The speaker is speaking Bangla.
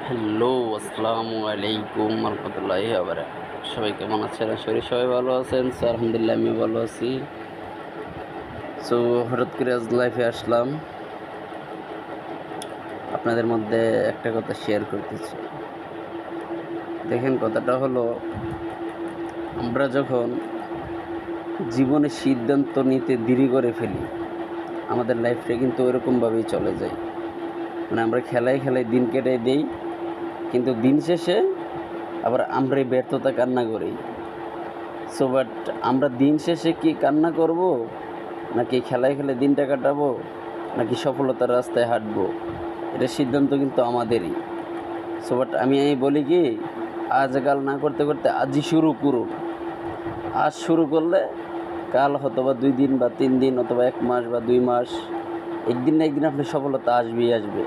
হ্যালো, আসসালামু আলাইকুম রহমতুল্লাহি বারাকাতুহু। সবাই কেমন আছেন? শরীর সবাই ভালো আছেন? আলহামদুলিল্লাহ আমিও ভালো আছি। সো হঠাৎ করে আজ লাইফে আসলাম, আপনাদের মধ্যে একটা কথা শেয়ার করতেছি। দেখেন, কথাটা হলো, আমরা যখন জীবনে সিদ্ধান্ত নিতে দেরি করে ফেলি, আমাদের লাইফটা কিন্তু ওইরকমভাবেই চলে যায়। মানে আমরা খেলায় খেলায় দিন কেটে দেই, কিন্তু দিন শেষে আবার আমরাই ব্যর্থতা কান্না করি। সো বাট আমরা দিন শেষে কি কান্না করব, নাকি খেলায় খেলে দিনটা কাটাবো, নাকি সফলতার রাস্তায় হাঁটবো, এটার সিদ্ধান্ত কিন্তু আমাদেরই। সো বাট আমি বলি কি, আজকাল না করতে করতে আজই শুরু করুন। আজ শুরু করলে কাল হয়তোবা 2 দিন বা 3 দিন অথবা 1 মাস বা 2 মাস, একদিন না একদিন আপনার সফলতা আসবেই আসবে।